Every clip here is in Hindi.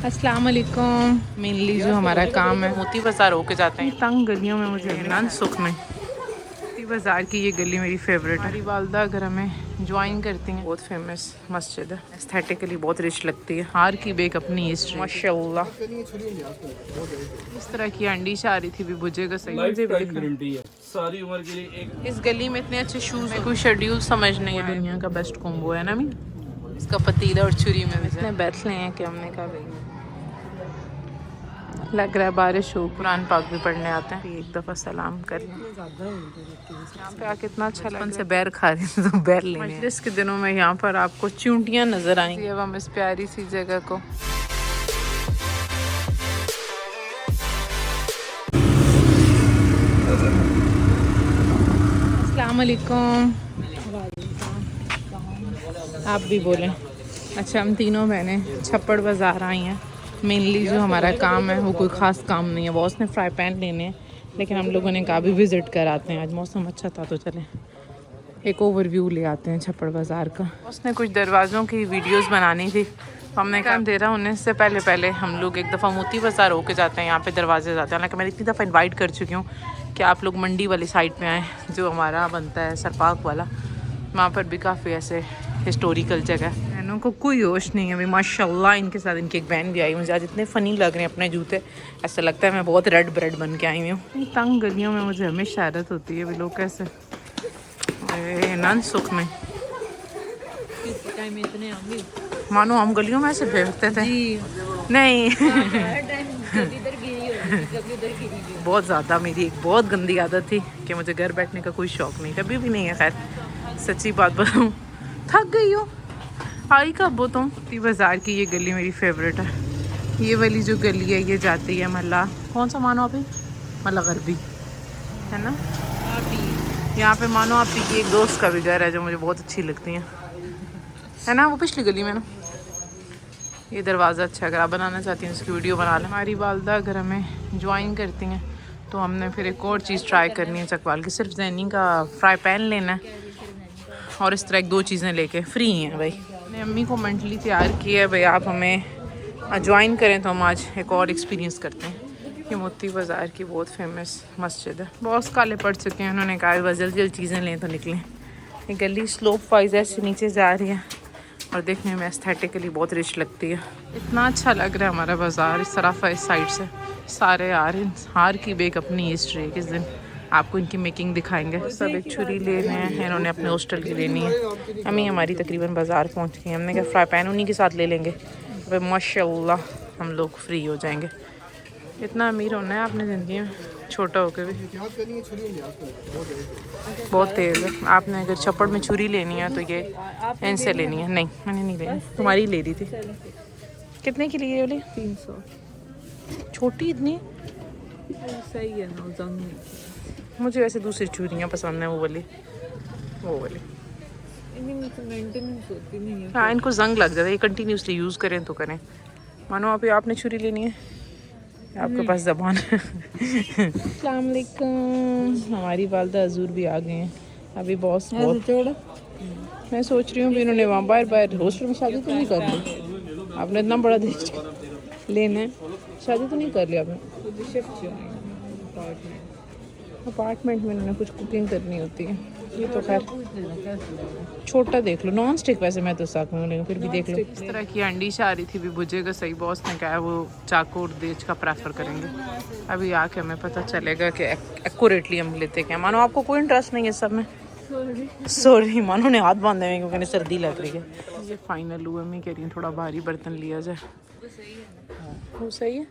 अस्सलाम वालेकुम। मेनली जो हमारा काम है मोती बाज़ार होके जाते हैं। तंग गलियों में मुझे ना सुख में मोती बाज़ार की ये गली मेरी फेवरेट है। हमारी वालदा अगर हमें ज्वाइन करती हैं, बहुत फेमस मस्जिद है, एस्थेटिकली बहुत रिच लगती है। हर की बेक अपनी हिस्ट्री माशाल्लाह। इस तरह की अंडीश आ रही थी भी बुझेगा सही। मुझे भी गारंटी है सारी उम्र के लिए। एक इस गली में इतने अच्छे शूज है, कोई शेड्यूल समझ नहीं है। दुनिया का बेस्ट कॉम्बो है ना। इसका पतीला और छुरी में इतने बैठले हैं कि हमने कहा भाई लग रहा है बारिश हो, कुरान पाक भी पढ़ने आते हैं। एक दफ़ा सलाम कर लें। यहाँ पे आके इतना अच्छा लग से बैर खा रही हैं तो बैर लेने मजलिस के दिनों में यहाँ पर आपको चूंटियाँ नज़र आएंगी। अब हम इस प्यारी सी जगह को अस्सलाम वालेकुम। आप भी बोलें। अच्छा, हम तीनों बहनें छप्पड़ बाज़ार आई हैं। मेनली जो हमारा काम है वो कोई ख़ास काम नहीं है। बॉस ने फ्राई पैन लेने हैं, लेकिन हम लोगों ने कहा भी विज़िट कर आते हैं। आज मौसम अच्छा था तो चलें एक ओवरव्यू ले आते हैं छप्पड़ बाज़ार का। उसने कुछ दरवाज़ों की वीडियोस बनानी थी, तो हमने काम दे रहा उन्हें। इससे पहले हम लोग एक दफ़ा मोती बाज़ार होके जाते हैं, यहाँ पे दरवाजे जाते हैं। हालांकि मैं इतनी दफ़ा इनवाइट कर चुकी हूँ कि आप लोग मंडी वाली साइड पे आएँ, जो हमारा बनता है सरपाक वाला। वहाँ पर भी काफ़ी ऐसे हिस्टोरिकल जगह है। बहनों को कोई होश नहीं है अभी माशाल्लाह। इनके साथ इनकी एक बहन भी आई। मुझे आज इतने फ़नी लग रहे हैं अपने जूते, ऐसा लगता है मैं बहुत रेड ब्रेड बन के आई हूँ। तंग गलियों में मुझे हमेशा आदत होती है अभी लोग कैसे नन सुख में इतने मानो हम गलियों में ऐसे फेंकते थे नहीं बहुत ज़्यादा। मेरी एक बहुत गंदी आदत थी कि मुझे घर बैठने का कोई शौक़ नहीं, कभी भी नहीं है। खैर सच्ची बात बताऊँ, थक गई हो। आई कब हो तुम? मोती बाज़ार की ये गली मेरी फेवरेट है। ये वाली जो गली है ये जाती है मल्ला, कौन सा मानो अभी, मल्ला गरबी है ना। यहाँ पे मानो आपी की एक दोस्त का भी घर है जो मुझे बहुत अच्छी लगती है ना। वो पिछली गली में ना। ये दरवाज़ा अच्छा, अगर आप बनाना चाहती हैं इसकी वीडियो बना लें। हमारी वालदा अगर हमें ज्वाइन करती हैं तो हमने फिर एक और चीज़ ट्राई करनी है चकवाल की। सिर्फ जैनी का फ्राई पैन लेना है और इस तरह एक दो चीज़ें लेके फ्री हैं भाई। मैंने अम्मी को मेंटली तैयार किया है भाई, आप हमें ज्वाइन करें तो हम आज एक और एक्सपीरियंस करते हैं। ये मोती बाज़ार की बहुत फेमस मस्जिद है। बहुत काले पड़ चुके हैं, उन्होंने कहा बस जल्दी जल्दी चीज़ें लें तो निकलें। ये गली स्लोप वाइज ऐसे नीचे जा रही है और देखने में एस्थेटिकली बहुत रिच लगती है। इतना अच्छा लग रहा है हमारा बाज़ार। इस तरफ इस साइड से सारे हार की बेक अपनी हिस्ट्री है। किस दिन आपको इनकी मेकिंग दिखाएंगे। सब एक छुरी ले रहे हैं, इन्होंने अपने हॉस्टल की लेनी है। अम्मी हमारी तकरीबन बाज़ार पहुंच गई। हमने कहा फ्राई पैन उन्हीं के साथ ले लेंगे, तो माशाल्लाह हम लोग फ्री हो जाएंगे। इतना अमीर होना है आपने ज़िंदगी में, छोटा होकर भी बहुत तेज़ है। आपने अगर छप्पड़ में छुरी लेनी है तो ये इनसे लेनी है। नहीं मैंने नहीं लेनी, तुम्हारी ले रही थी। कितने की लिए बोले? 300। छोटी इतनी सही है ना, जंग नहीं। मुझे वैसे दूसरी छुरियाँ पसंद है, वो वाली मेंटेनेंस होती नहीं है। हाँ, इनको जंग लग जाता है, ये कंटिन्यूसली यूज़ करें तो करें। मानो अभी आपने छुरी लेनी है, आपके पास ज़बान है। अस्सलाम वालेकुम। हमारी वालदा हजूर भी आ गए हैं। अभी बॉस बहुत मैं सोच रही हूँ भी इन्होंने वहाँ बाहर हॉस्टल में शादी तो नहीं कर ली। आपने इतना बड़ा देश लेना है, शादी तो नहीं कर लिया आपने। अपार्टमेंट में इन्होंने कुछ कुकिंग करनी होती है। ये तो खैर छोटा देख लो, नॉन स्टिक। वैसे मैं तो साथ में फिर भी देख लो। इस तरह की अंडीश आ रही थी भी बुझेगा सही। बॉस ने कहा वो चाकू और देज का प्रेफर करेंगे। अभी आके हमें पता चलेगा कि एक्यूरेटली हम लेते क्या। मानो आपको कोई इंटरेस्ट नहीं है सब में। सॉरी मानो ने हाथ बांधे हुए क्योंकि सर्दी लग रही है। ये फाइनल हुआ, मैं कह रही हूँ थोड़ा भारी बर्तन लिया जाए। वो सही है।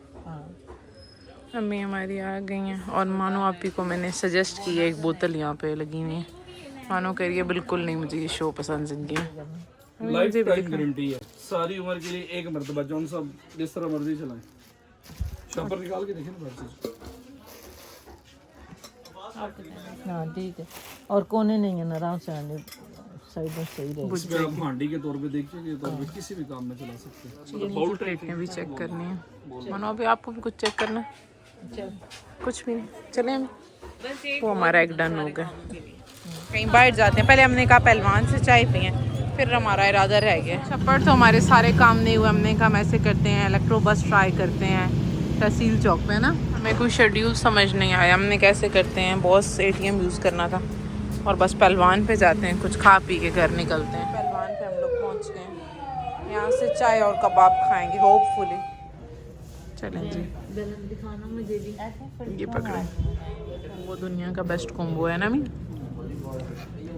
अम्मी हमारी आ गई हैं और मानो आपी को मैंने सजेस्ट की है एक बोतल यहाँ पे लगी हुई है। मानो कह रही है बिल्कुल नहीं मुझे ये शो पसंद जिंदगी में। लाइफ टाइम गारंटी है सारी उम्र के लिए। एक मरतबा जौन सा जिस तरह मर्जी चलाएं। शॉपर निकाल के देखें ना हर चीज। हाँ ठीक है, और कोने नहीं है ना, आराम से आने साइड में सही रहेगा। इसमें आप हांडी के तौर पे देखिए तो आप किसी भी काम में चला सकते हैं। बाउल प्लेटें भी चेक करनी है। मानो अभी आपको भी कुछ चेक करना है? कुछ भी नहीं, चले हम। वो हमारा एक डन हो गया। कहीं बाहर जाते हैं। पहले हमने कहा पहलवान से चाय पिए, फिर हमारा इरादा रह गया। छप्पड़ तो हमारे सारे काम नहीं हुए, हमने कहा हम ऐसे करते हैं इलेक्ट्रो बस ट्राई करते हैं तहसील चौक पे ना। हमें कोई शेड्यूल समझ नहीं आया, हमने कैसे करते हैं, बॉस ATM यूज़ करना था और बस पहलवान पे जाते हैं, कुछ खा पी के घर निकलते हैं। पहलवान पे हम लोग पहुँच गए, यहाँ से चाय और कबाब खाएंगे होपफुली। चलें जी, दिखाना मुझे भी। ये पकड़े, वो दुनिया का बेस्ट कॉम्बो है ना मी।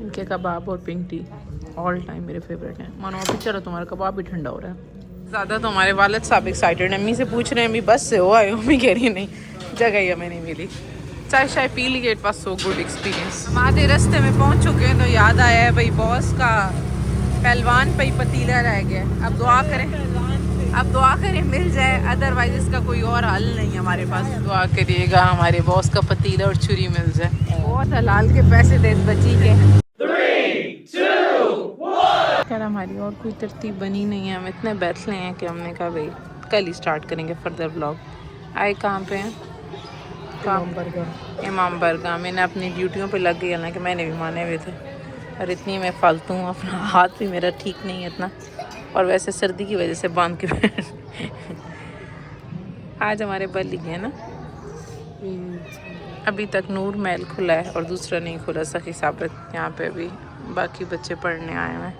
इनके कबाब और पिंक टी ऑल टाइम मेरे फेवरेट हैं। मानो अभी चलो तुम्हारा कबाब भी ठंडा हो रहा है। ज़्यादा तो हमारे वालिद साहब एक्साइटेड हैं, अम्मी से पूछ रहे हैं अभी बस से हो आए हो, अम्मी कह रही है नहीं जगह ही हमें नहीं मिली। चाय शाय पी ली, it was so good experience. हम आधे रास्ते में पहुंच चुके हैं तो याद आया है भाई बॉस का पहलवान पे ही पतीला रह गया। अब दुआ करें मिल जाए, अदरवाइज इसका कोई और हल नहीं है हमारे पास। दुआ करिएगा हमारे बॉस का पतीला और छुरी मिल जाए। बहुत हलाल के पैसे दे बची के। 3, 2, 1। खैर हमारी और कोई तरतीब बनी नहीं है, हम इतने बैठे हैं कि हमने कहा भाई कल ही स्टार्ट करेंगे फर्दर व्लॉग। आए कहाँ पे हैं? इमाम बरगाह। मैंने अपनी ड्यूटियों पे लग गई, हालांकि मैंने भी माने हुए थे और इतनी मैं फालतू हूँ, अपना हाथ भी मेरा ठीक नहीं है इतना, और वैसे सर्दी की वजह से बांध के बैठ आज हमारे बल ही है ना। अभी तक नूर महल खुला है और दूसरा नहीं खुला, सखी साबित। यहाँ पे अभी बाकी बच्चे पढ़ने आए हैं।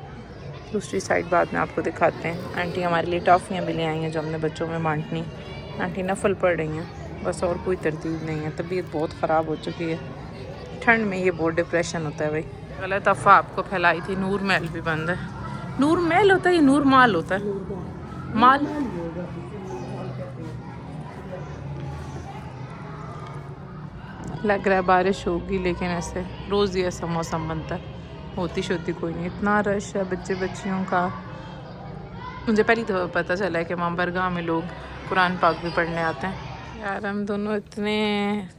दूसरी साइड बाद में आपको दिखाते हैं। आंटी हमारे लिए टॉफ़ियाँ भी ले आई हैं जो हमने बच्चों में बांटनी। आंटी नफल पढ़ रही हैं, बस और कोई तरतीब नहीं है। तबीयत बहुत ख़राब हो चुकी है, ठंड में ये बहुत डिप्रेशन होता है भाई। गलत अफवाह आपको फैलाई थी, नूर महल भी बंद है। नूर महल होता है या नूर माल होता है? माल। लग रहा है बारिश होगी, लेकिन ऐसे रोज़ ही ऐसा मौसम बनता है, होती शोती कोई नहीं। इतना रश है बच्चे बच्चियों का। मुझे पहली दफ़ा पता चला है कि इमाम बरगाह में लोग कुरान पाक भी पढ़ने आते हैं। यार हम दोनों इतने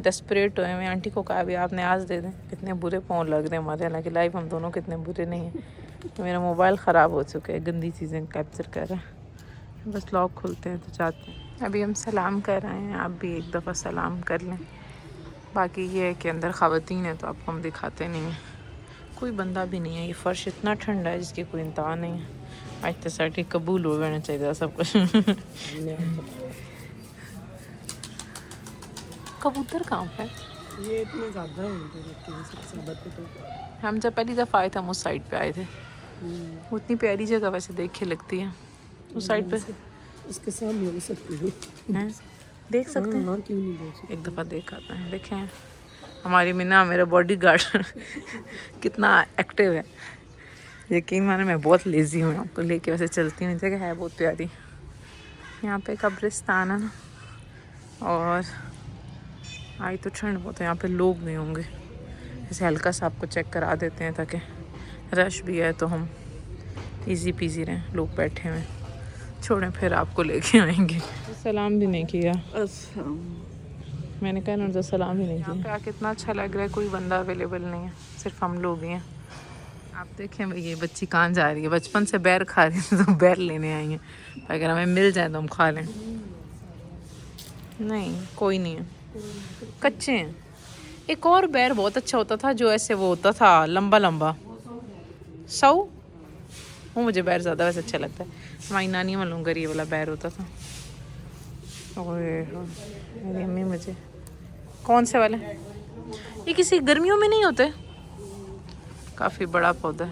डेस्परेट हुए हैं, आंटी को कहा भी आप न्याज दे दें। कितने बुरे फ़ोन लग रहे हैं हमारे, हालांकि लाइव हम दोनों कितने बुरे नहीं हैं। तो मेरा मोबाइल ख़राब हो चुका है, गंदी चीज़ें कैप्चर कर रहा है। बस लॉक खुलते हैं तो जाते हैं। अभी हम सलाम कर रहे हैं, आप भी एक दफ़ा सलाम कर लें। बाकी ये है कि अंदर ख़वातीन है तो आपको हम दिखाते नहीं हैं। कोई बंदा भी नहीं है, ये फ़र्श इतना ठंडा है जिसकी कोई इंतहा नहीं है। आज तो साढ़े कबूल हो जाना चाहिए सब कुछ। कबूतर कहाँ पे? ये इतने ज़्यादा हैं तो हम जब पहली दफ़ा आए थे हम उस साइड पे आए थे। उतनी प्यारी जगह वैसे देख के लगती है उस साइड पे। इसके सामने हो सकती है, देख सकते हैं। हाँ, क्यों नहीं देख सकते? एक दफ़ा देख आते हैं। देखें हमारी मीना मेरा बॉडीगार्ड कितना एक्टिव है। यकीन माने मैं बहुत लेज़ी हूँ, आपको लेके वैसे चलती हूँ। जगह है बहुत प्यारी। यहाँ पे कब्रिस्तान है ना, और आई तो ठंड बहुत है, यहाँ पे लोग नहीं होंगे। जैसे हल्का सा आपको चेक करा देते हैं ताकि रश भी है तो हम इजी पीजी रहें। लोग बैठे हुए, छोड़ें फिर आपको लेके आएंगे। सलाम भी नहीं किया, मैंने कहा ना सलाम ही नहीं किया। यहाँ पे आके इतना अच्छा लग रहा है, कोई बंदा अवेलेबल नहीं है, सिर्फ हम लोग ही हैं। आप देखें भाई ये बच्ची कहाँ जा रही है, बचपन से बैर खा रही है तो बैर लेने आई हैं। अगर हमें मिल जाए तो हम खा लें। नहीं कोई नहीं है, कच्चे हैं। एक और बैर बहुत अच्छा होता था जो ऐसे वो होता था लंबा लंबा, सऊ, वो मुझे बैर ज़्यादा वैसे अच्छा लगता है। हमारी नानी मालूम कर ये वाला बैर होता था। ओए मेरी अम्मी मुझे कौन से वाले, ये किसी गर्मियों में नहीं होते, काफ़ी बड़ा पौधा है।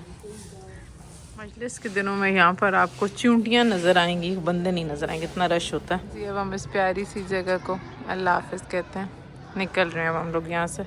मजलिस के दिनों में यहाँ पर आपको चूंटियाँ नज़र आएंगी, बंदे नहीं नज़र आएंगे, इतना रश होता है। जी अब हम इस प्यारी सी जगह को अल्लाह हाफिज़ कहते हैं, निकल रहे हैं अब हम लोग यहाँ से।